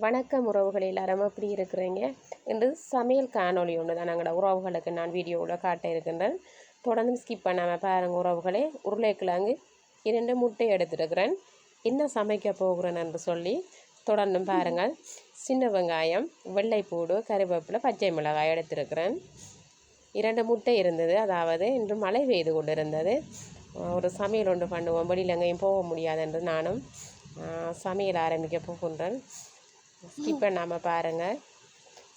வணக்கம் உறவுகள் எல்லாரும் எப்படி இருக்கிறீங்க? இன்று சமையல் காணொளி ஒன்று தான் நாங்களோட உறவுகளுக்கு நான் வீடியோவில் காட்ட இருக்கின்றேன். தொடர்ந்து ஸ்கிப் பண்ணாமல் பாருங்கள் உறவுகளே. உருளைக்கிழங்கு 2 முட்டை எடுத்துருக்கிறேன். என்ன சமைக்க போகிறேன் என்று சொல்லி தொடர்ந்து பாருங்கள். சின்ன வெங்காயம், வெள்ளைப்பூடு, கருவேப்பிலை, பச்சை மிளகாய் எடுத்திருக்கிறேன். 2 முட்டை இருந்தது. அதாவது இன்று மழை பெய்து கொண்டு இருந்தது. ஒரு சமையல் ஒன்று பண்ணுவோம், வெளியில் எங்கேயும் போக முடியாது என்று நானும் சமையல் ஆரம்பிக்க போகின்றேன். ஸ்கிப் பண்ணாமல் பாருங்கள்.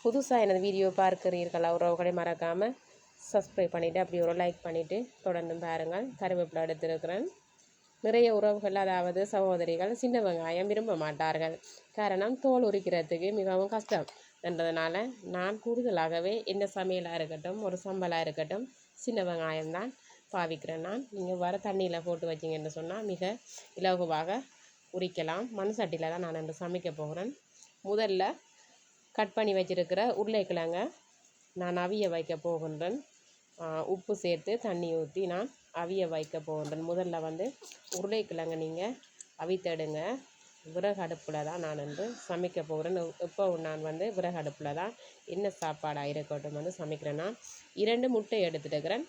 புதுசாக எனது வீடியோ பார்க்கிறீர்களா உறவுகளை மறக்காமல் சப்ஸ்கிரைப் பண்ணிவிட்டு அப்படி ஒரு லைக் பண்ணிவிட்டு தொடர்ந்து பாருங்கள். கருவேப்பிலை எடுத்திருக்கிறேன். நிறைய உறவுகள் அதாவது சகோதரிகள் சின்ன வெங்காயம் விரும்ப மாட்டார்கள். காரணம் தோல் உரிக்கிறதுக்கு மிகவும் கஷ்டம் என்றதுனால நான் கூடுதலாகவே என்ன சமையலாக இருக்கட்டும் ஒரு சம்பலாக இருக்கட்டும் சின்ன வெங்காயம் தான் பாவிக்கிறேன். நீங்கள் வர தண்ணியில் போட்டு வச்சிங்கன்னு சொன்னால் மிக இலகுவாக உரிக்கலாம். மண் சட்டியில் தான் நான் என்று சமைக்க போகிறேன். முதல்ல கட் பண்ணி வச்சிருக்கிற உருளைக்கிழங்க நான் அவிய வைக்க போகின்றேன். உப்பு சேர்த்து தண்ணி ஊற்றி நான் அவிய வைக்க போகின்றேன். முதல்ல உருளைக்கிழங்க நீங்கள் அவித்தெடுங்க. விறகு அடுப்பில் தான் நான் சமைக்க போகிறேன். இப்போ நான் விறகு அடுப்பில் தான் என்ன சாப்பாடாக இருக்கட்டும் சமைக்கிறேன். நான் 2 முட்டை எடுத்துட்டுக்கிறேன்.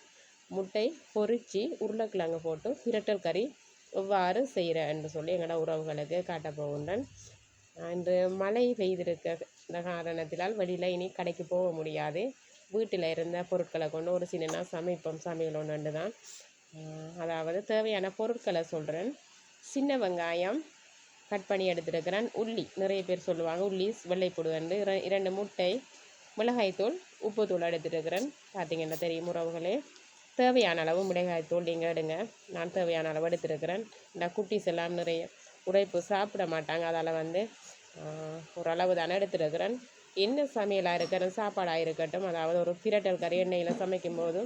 முட்டை பொரித்து உருளைக்கிழங்கு போட்டு பிரட்டல் கறி எவ்வாறு செய்கிறேன் என்று சொல்லி எங்களோட உறவுகளுக்கு காட்ட போகின்றேன். இன்று மழை பெய்திருக்க இந்த காரணத்தினால் வெளியில் இனி கடைக்கு போக முடியாது. வீட்டில் இருந்த பொருட்களை கொண்டு ஒரு சின்ன சமைப்போம். சமையல் ஒன்று தான். அதாவது தேவையான பொருட்களை சொல்கிறேன். சின்ன வெங்காயம் கட் பண்ணி எடுத்துருக்கிறேன். உள்ளி நிறைய பேர் சொல்லுவாங்க உள்ளி வெள்ளைப்பூடு 2 முட்டை, மிளகாய்த்தூள், உப்புத்தூள் எடுத்துருக்கிறேன். பார்த்திங்கன்னா தெரியும் உறவுகளே. தேவையான அளவு மிளகாய்த்தூள் நீங்கள் எடுங்க. நான் தேவையான அளவு எடுத்துருக்கிறேன். இந்த குட்டீஸ் எல்லாம் நிறைய உரைப்பு சாப்பிட மாட்டாங்க. அதால் ஓரளவு தானே எடுத்துருக்கிறேன். என்ன சமையலாக இருக்கிறேன் சாப்பாடாக இருக்கட்டும் அதாவது ஒரு பிரட்டல் கறி எண்ணெயில் சமைக்கும் போது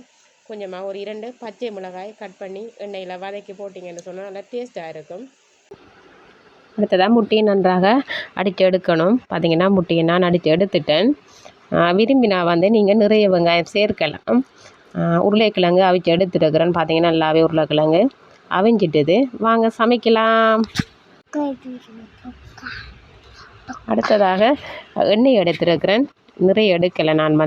கொஞ்சமாக ஒரு 2 பச்சை மிளகாய் கட் பண்ணி எண்ணெயில் வதக்கி போட்டிங்கன்னு சொன்னால் நல்லா டேஸ்ட்டாக இருக்கும். அடுத்ததாக முட்டையை நன்றாக அடித்து எடுக்கணும். பார்த்திங்கன்னா முட்டையை நான் அடித்து எடுத்துட்டேன். விரும்பினா நீங்கள் நிறைய வெங்காயம் சேர்க்கலாம். உருளைக்கிழங்கு அவிச்சு எடுத்துருக்கிறேன். பார்த்திங்கன்னா நல்லாவே உருளைக்கிழங்கு அவிஞ்சிட்டுது. வாங்க சமைக்கலாம். அடுத்ததாக எண்ணெய் எடுத்துருக்கிறேன். நிறைய எடுக்கலை. நான்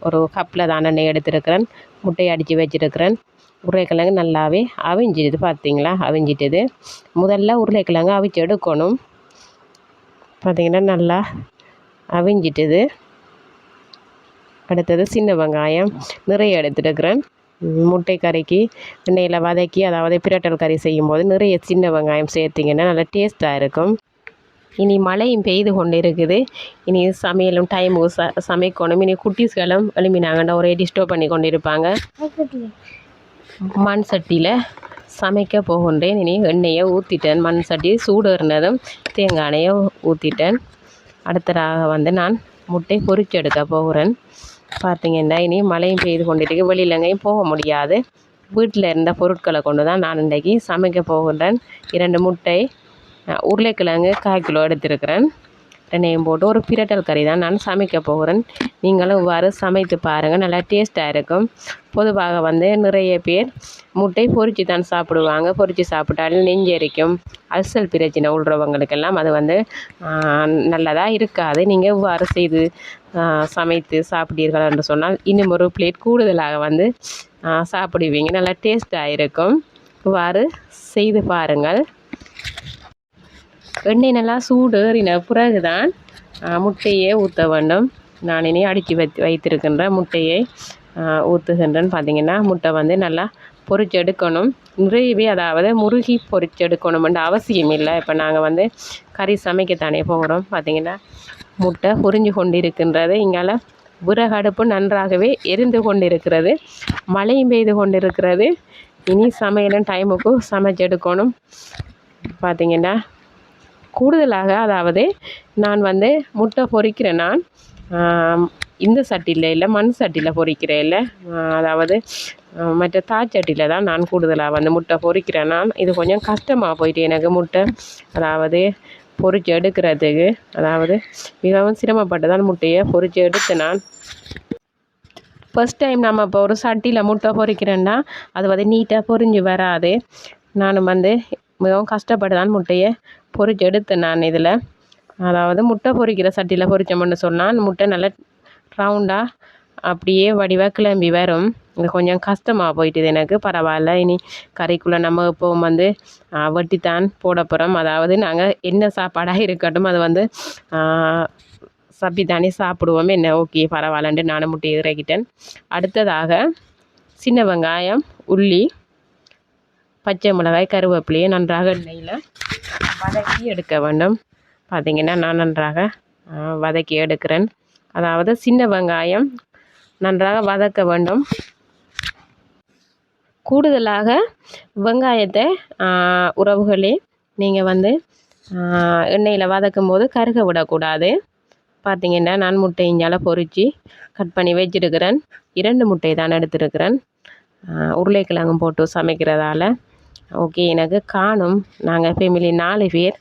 ஒரு கப்பில் தான் எண்ணெய் எடுத்துருக்கிறேன். முட்டையை அடித்து வச்சுருக்கிறேன். உருளைக்கிழங்கு நல்லாவே அவிஞ்சிடுது. பார்த்திங்களா அவிஞ்சிட்டுது. முதல்ல உருளைக்கிழங்கு அவிச்சு எடுக்கணும். பார்த்திங்கன்னா நல்லா அவிஞ்சிட்டுது. அடுத்தது சின்ன வெங்காயம் நிறைய எடுத்துருக்கிறேன். முட்டை கறிக்கு எண்ணெயில் வதக்கி அதாவது பிரட்டல் கறி செய்யும்போது நிறைய சின்ன வெங்காயம் சேர்த்திங்கன்னா நல்லா டேஸ்ட்டாக இருக்கும். இனி மழையும் பெய்து கொண்டு இருக்குது. இனி சமையலும் டைமுக்கு சமைக்கணும். இனி குட்டீஸ்களும் எழுப்பினாங்கன்னா ஒரே டிஸ்டர்ப் பண்ணி கொண்டு இருப்பாங்க. மண் சட்டியில் சமைக்க போகின்றேன். இனி எண்ணெயை ஊற்றிட்டேன். மண் சட்டி சூடு இருந்ததும் தேங்காய் எண்ணெயை ஊற்றிட்டேன். அடுத்ததாக நான் முட்டை பொரிச்சு எடுக்க போகிறேன். பார்த்திங்கன்னா இனி மழையும் பெய்து கொண்டிருக்கு. வெளியில் எங்கேயும் போக முடியாது. வீட்டில் இருந்த பொருட்களை கொண்டு தான் நான் இன்றைக்கி சமைக்க போகின்றேன். 2 முட்டை, உருளைக்கிழங்கு 1/4 கிலோ எடுத்துருக்கிறேன். 2ஐயும் போட்டு ஒரு பிரட்டல் கறி தான் நான் சமைக்க போகிறேன். நீங்களும் இவ்வாறு சமைத்து பாருங்கள். நல்லா டேஸ்ட்டாக இருக்கும். பொதுவாக நிறைய பேர் முட்டை பொரித்து தான் சாப்பிடுவாங்க. பொரித்து சாப்பிட்டாலும் நெஞ்செரிக்கும் அல்சல் பிரச்சனை உள்ளவங்களுக்கெல்லாம் அது நல்லதாக இருக்காது. நீங்கள் இவ்வாறு செய்து சமைத்து சாப்பிட்டீர்கள் என்று சொன்னால் இன்னும் ஒரு பிளேட் கூடுதலாக சாப்பிடுவீங்க. நல்லா டேஸ்ட்டாக இருக்கும். இவ்வாறு செய்து பாருங்கள். எண்ணெய் நல்லா சூடு ஏறின பிறகு தான் முட்டையை ஊற்ற வேண்டும். நான் இனி அடித்து வைத்திருக்கின்ற முட்டையை ஊற்றுகின்றேன். பார்த்திங்கன்னா முட்டை நல்லா பொரிச்செடுக்கணும். நிறையவே அதாவது முருகி பொரிச்செடுக்கணும்ன்ற அவசியம் இல்லை. இப்போ நாங்கள் கறி சமைக்கத்தானே போகிறோம். பார்த்திங்கன்னா முட்டை பொரிஞ்சு கொண்டு இருக்கின்றது. இங்கால விறகு அடுப்பு நன்றாகவே எரிந்து கொண்டிருக்கிறது. மழையும் பெய்து கொண்டிருக்கிறது. இனி சமையலும் டைமுக்கு சமைச்செடுக்கணும். பார்த்திங்கன்னா கூடுதலாக அதாவது நான் முட்டை பொரிக்கிறேன். நான் இந்த சட்டியில் இல்லை மண் சட்டியில் பொரிக்கிறேன் இல்லை அதாவது மற்ற தாச்சட்டியில் தான் நான் கூடுதலாக முட்டை பொரிக்கிறேன். நான் இது கொஞ்சம் கஷ்டமாக போயிட்டு எனக்கு முட்டை அதாவது பொரித்து எடுக்கிறதுக்கு அதாவது மிகவும் சிரமப்பட்டு தான் முட்டையை பொரித்து எடுத்து நான் ஃபஸ்ட் டைம் நம்ம இப்போ ஒரு சட்டியில் முட்டை பொரிக்கிறேன்னா அது நீட்டாக பொரிஞ்சு வராது. நானும் மிகவும் கஷ்டப்பட்டு தான் முட்டையை பொரிச்சு எடுத்தேன். நான் இதில் அதாவது முட்டை பொரிக்கிற சட்டியில் பொரிச்சோம்னு சொன்னால் முட்டை நல்லா ரவுண்டாக அப்படியே வடிவாக கிளம்பி வரும். இது கொஞ்சம் கஷ்டமாக போயிட்டுது எனக்கு. பரவாயில்ல, இனி கறிக்குள்ளே நம்ம இப்போ வந்து வெட்டித்தான் போட போகிறோம். அதாவது நாங்கள் என்ன சாப்பாடாக இருக்கட்டும் அது வந்து சப்பி தானே சாப்பிடுவோம். என்ன ஓகே பரவாயில்லன்ட்டு நானும் முட்டையை இறக்கிட்டேன். அடுத்ததாக சின்ன வெங்காயம், உள்ளி, பச்சை மிளகாய், கருவேப்பிலையை நன்றாக எண்ணெயில் வதக்கி எடுக்க வேண்டும். பார்த்திங்கன்னா நான் நன்றாக வதக்கி எடுக்கிறேன். அதாவது சின்ன வெங்காயம் நன்றாக வதக்க வேண்டும். கூடுதலாக வெங்காயத்தை உறவுகளே நீங்கள் வந்து எண்ணெயில் வதக்கும் போது கருக விடக்கூடாது. பார்த்திங்கன்னா நான் முட்டை இஞ்சால பொரித்து கட் பண்ணி வச்சுருக்கிறேன். 2 முட்டை தான் எடுத்துருக்கிறேன். உருளைக்கிழங்கும் போட்டு சமைக்கிறதால ஓகே எனக்கு காணும். நாங்கள் ஃபேமிலி 4 பேர்,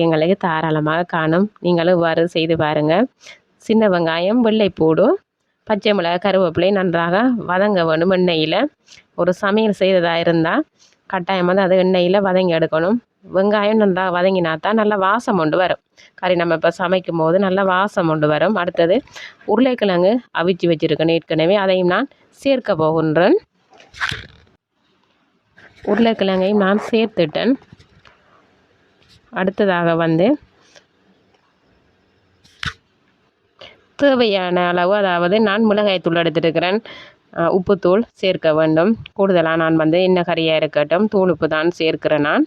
எங்களுக்கு தாராளமாக காணும். நீங்களும் இவ்வாறு செய்து பாருங்கள். சின்ன வெங்காயம், வெள்ளைப்பூடு, பச்சை மிளகாய், கருவேப்பிலை நன்றாக வதங்க வேணும் எண்ணெயில். ஒரு சமையல் செய்கிறதா இருந்தால் கட்டாயம் வந்து அது எண்ணெயில் வதங்கி எடுக்கணும். வெங்காயம் நன்றாக வதங்கினா தான் நல்லா வாசம் கொண்டு வரும். கறி நம்ம இப்போ சமைக்கும் போது நல்லா வாசம் கொண்டு வரும். அடுத்தது உருளைக்கிழங்கு அவிச்சு வச்சுருக்கேன் ஏற்கனவே, அதையும் நான் சேர்க்க போகின்றேன். உருளைக்கிழங்கையும் நான் சேர்த்துட்டேன். அடுத்ததாக வந்து தேவையான அளவு, அதாவது நான் மிளகாய்த்தூள் எடுத்துருக்கிறேன், உப்புத்தூள் சேர்க்க வேண்டும். கூடுதலாக நான் வந்து என்ன கறியாக இருக்கட்டும் தூள் உப்பு தான் சேர்க்கிறேன் நான்.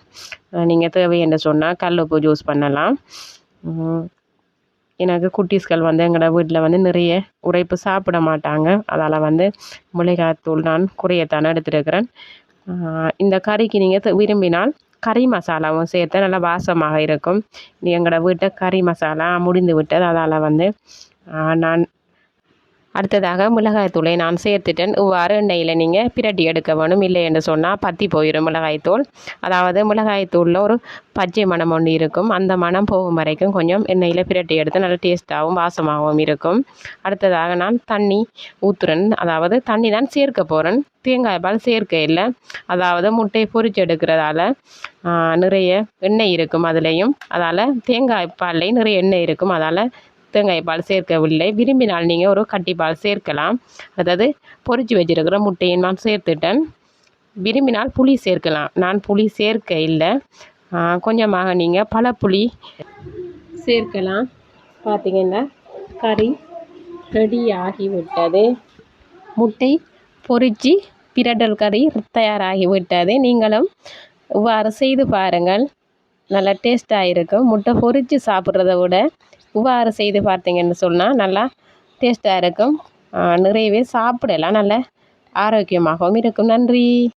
நீங்கள் தேவை என்று சொன்னால் கல் உப்பு யூஸ் பண்ணலாம். எனக்கு குட்டீஸ்கள் வந்து எங்களோட வீட்டில் வந்து நிறைய உரைப்பு சாப்பிட மாட்டாங்க. அதால் வந்து மிளகாய்த்தூள் நான் குறையத்தானே எடுத்துருக்கிறேன். இந்த கறிக்கு நீங்கள் விரும்பினால் கறி மசாலாவும் சேர்த்து நல்லா வாசமாக இருக்கும். எங்களோட வீட்டை கறி மசாலா முடிந்து விட்டது. அதால் வந்து நான் அடுத்ததாக மிளகாய்த்தூளை நான் சேர்த்துட்டேன். இவ்வாறு எண்ணெயில் நீங்கள் பிரட்டி எடுக்க வேணும். இல்லை என்று சொன்னால் பற்றி போயிடும் மிளகாய்த்தூள். அதாவது மிளகாய்த்தூளில் ஒரு பச்சை மணம் ஒன்று இருக்கும். அந்த மணம் போகும் வரைக்கும் கொஞ்சம் எண்ணெயில் பிரட்டி எடுத்து நல்ல டேஸ்ட்டாகவும் வாசமாகவும் இருக்கும். அடுத்ததாக நான் தண்ணி ஊற்றுறேன். அதாவது தண்ணி தான் சேர்க்க போகிறேன். தேங்காய் பால் சேர்க்க இல்லை. அதாவது முட்டையை பொரிச்சு எடுக்கிறதால நிறைய எண்ணெய் இருக்கும் அதுலேயும். அதால் தேங்காய் பால்லையும் நிறைய எண்ணெய் இருக்கும். அதால் தேங்காய் பால் சேர்க்கவில்லை. விரும்பினால் நீங்கள் ஒரு கட்டி பால் சேர்க்கலாம். அதாவது பொரிச்சு வச்சுருக்கிற முட்டையை நான் சேர்த்துட்டேன். விரும்பினால் புளி சேர்க்கலாம். நான் புளி சேர்க்க இல்லை. கொஞ்சமாக நீங்கள் பழப்புளி சேர்க்கலாம். பார்த்திங்கன்னா கறி ரெடி ஆகிவிட்டது. முட்டை பொரிச்சு பிரட்டல் கறி தயாராகிவிட்டது. நீங்களும் இவ்வாறு செய்து பாருங்கள். நல்லா டேஸ்ட்டாக இருக்கும். முட்டை பொரித்து சாப்பிட்றத விட இவ்வாறு செய்து பார்த்தீங்கன்னு சொன்னால் நல்லா டேஸ்ட்டாக இருக்கும். நிறையவே சாப்பிடலாம். நல்ல ஆரோக்கியமாகவும் இருக்கும். நன்றி.